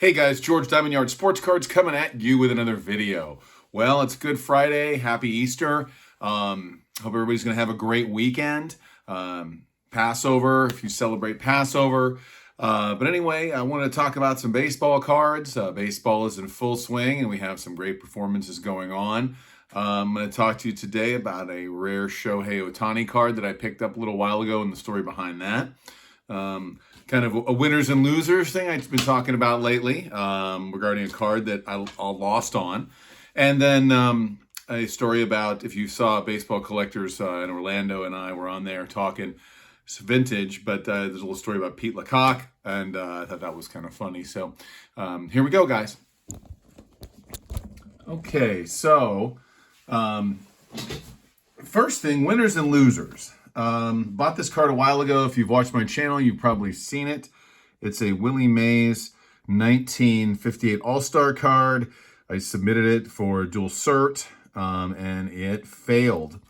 Hey guys, George Diamondyard Sportscards coming at you with another video. Well, it's Good Friday. Happy Easter. Hope everybody's going to have a great weekend. Passover, if you celebrate Passover. But anyway, I want to talk about some baseball cards. Baseball is in full swing and we have some great performances going on. I'm going to talk to you today about a rare Shohei Ohtani card that I picked up a little while ago and the story behind that. Kind of a winners and losers thing I've been talking about lately regarding a card that I lost on. And then a story about if you saw Baseball Collectors in Orlando, and I were on there talking. It's vintage, but there's a little story about Pete LaCock, and I thought that was kind of funny. So here we go, guys. Okay, so first thing, winners and losers. Bought this card a while ago. If you've watched my channel, you've probably seen it. It's a Willie Mays 1958 All-Star card. I submitted it for dual cert, and it failed.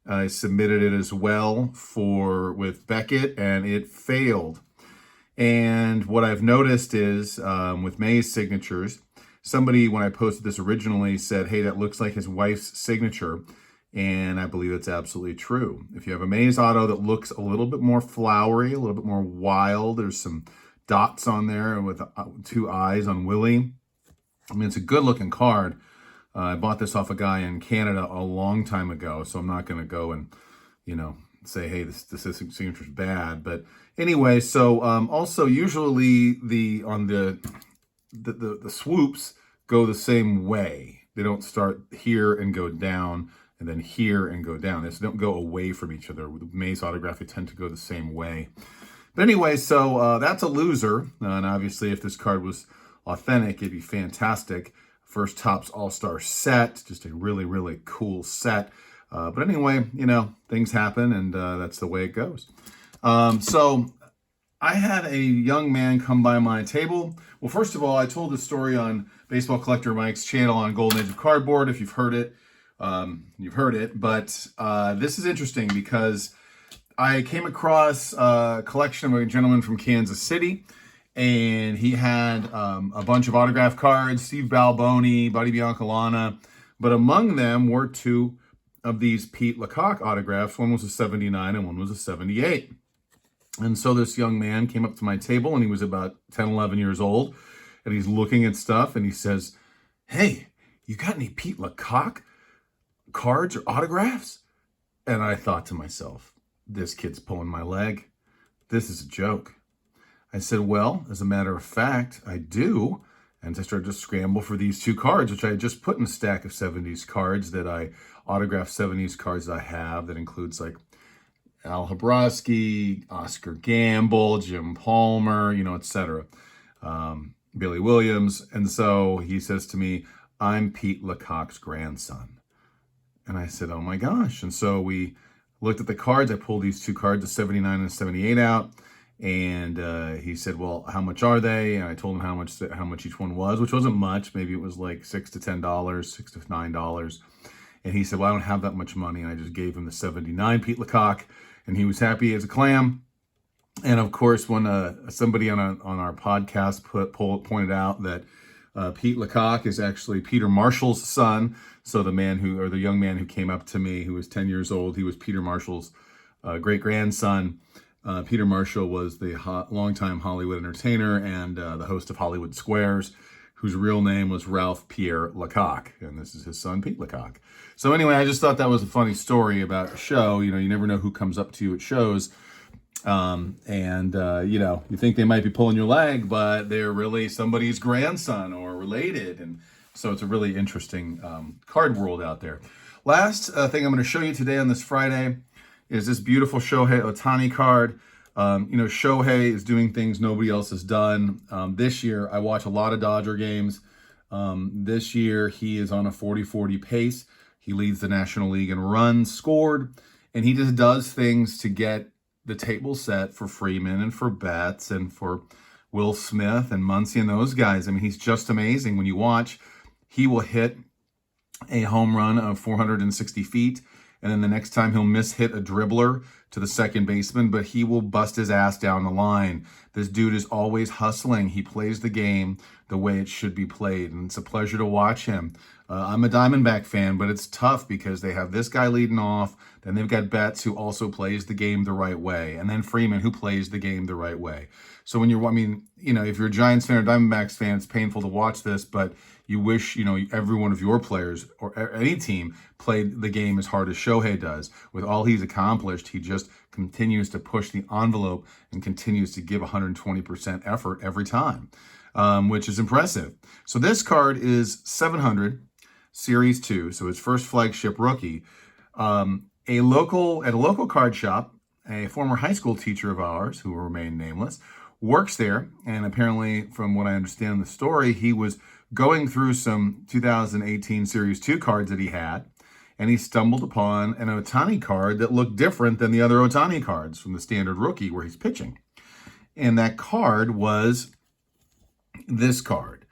I submitted it as well with Beckett, and it failed. And what I've noticed is with Mays signatures, somebody, when I posted this originally, said, hey, that looks like his wife's signature. And I believe it's absolutely true. If you have a Mays auto that looks a little bit more flowery, a little bit more wild, there's some dots on there with two eyes on Willie. I mean, it's a good looking card. I bought this off a guy in Canada a long time ago, so I'm not going to go and, say, hey, this signature is bad. But anyway, so also usually the swoops go the same way. They don't start here and go down and then here and go down. They don't go away from each other. With Mays autograph, they tend to go the same way. But anyway, so that's a loser. And obviously, if this card was authentic, it'd be fantastic. First Topps All-Star set, just a really, really cool set. But anyway, things happen, and that's the way it goes. So I had a young man come by my table. Well, first of all, I told this story on Baseball Collector Mike's channel on Golden Age of Cardboard. If you've heard it, you've heard it. But this is interesting because I came across a collection of a gentleman from Kansas City, and he had a bunch of autograph cards, Steve Balboni, Buddy Biancalana, but among them were two of these Pete LaCock autographs. One was a 79 and one was a 78. And so this young man came up to my table, and he was about 10, 11 years old, and he's looking at stuff, and he says, hey, you got any Pete LaCock cards or autographs? And I thought to myself, this kid's pulling my leg. This is a joke. I said, well, as a matter of fact, I do. And I started to scramble for these two cards, which I had just put in a stack of 70s cards that I autographed 70s cards I have. That includes like Al Hrabosky, Oscar Gamble, Jim Palmer, etc. Billy Williams. And so he says to me, I'm Pete LaCock's grandson. And I said, oh my gosh. And so we looked at the cards. I pulled these two cards, the 79 and the 78 out. And he said, well, how much are they? And I told him how much each one was, which wasn't much. Maybe it was like $6 to $10, $6 to $9. And he said, well, I don't have that much money. And I just gave him the 79 Pete LaCock, and he was happy as a clam. And of course, when somebody on our podcast pointed out that Pete LaCock is actually Peter Marshall's son. So the young man who came up to me, who was 10 years old, he was Peter Marshall's great-grandson. Peter Marshall was the longtime Hollywood entertainer and the host of Hollywood Squares, whose real name was Ralph Pierre LaCock, and this is his son, Pete LaCock. So anyway, I just thought that was a funny story about a show. You never know who comes up to you at shows, you think they might be pulling your leg, but they're really somebody's grandson or related, and so it's a really interesting card world out there. Last thing I'm going to show you today on this Friday is this beautiful Shohei Ohtani card. Shohei is doing things nobody else has done. This year, I watch a lot of Dodger games. This year, he is on a 40-40 pace. He leads the National League in runs scored, and he just does things to get the table set for Freeman and for Betts and for Will Smith and Muncy and those guys. I mean, he's just amazing. When you watch, he will hit a home run of 460 feet, and then the next time he'll miss hit a dribbler to the second baseman, but he will bust his ass down the line. This dude is always hustling. He plays the game the way it should be played, and it's a pleasure to watch him. I'm a Diamondback fan, but it's tough because they have this guy leading off, then they've got Betts, who also plays the game the right way, and then Freeman, who plays the game the right way. So when you're, I mean, you know, if you're a Giants fan or Diamondbacks fan, it's painful to watch this, but you wish, you know, every one of your players or any team played the game as hard as Shohei does. With all he's accomplished, he just continues to push the envelope and continues to give 120% effort every time, which is impressive. So this card is 700, Series 2, so his first flagship rookie. At a local card shop, a former high school teacher of ours, who will remain nameless, works there, and apparently, from what I understand in the story, he was going through some 2018 Series 2 cards that he had, and he stumbled upon an Ohtani card that looked different than the other Ohtani cards from the standard rookie where he's pitching. And that card was this card.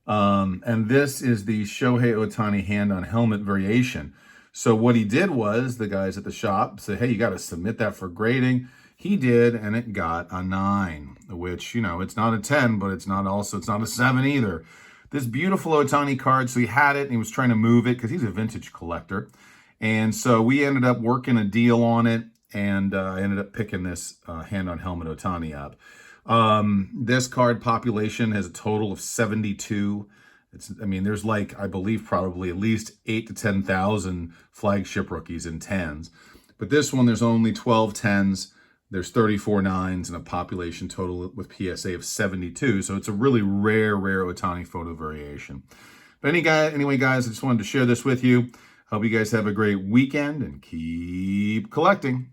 And this is the Shohei Ohtani hand-on-helmet variation. So what he did was, the guys at the shop said, hey, you got to submit that for grading. He did, and it got a 9, which, you know, it's not a 10, but it's not a 7 either. This beautiful Ohtani card, so he had it, and he was trying to move it because he's a vintage collector. And so we ended up working a deal on it, and I ended up picking this hand-on-helmet Ohtani up. This card population has a total of 72. I mean, there's like, I believe, probably at least 8,000 to 10,000 flagship rookies in 10s. But this one, there's only 12 10s. There's 34 9s and a population total with PSA of 72. So it's a really rare Ohtani photo variation. But anyway, guys, I just wanted to share this with you. Hope you guys have a great weekend and keep collecting.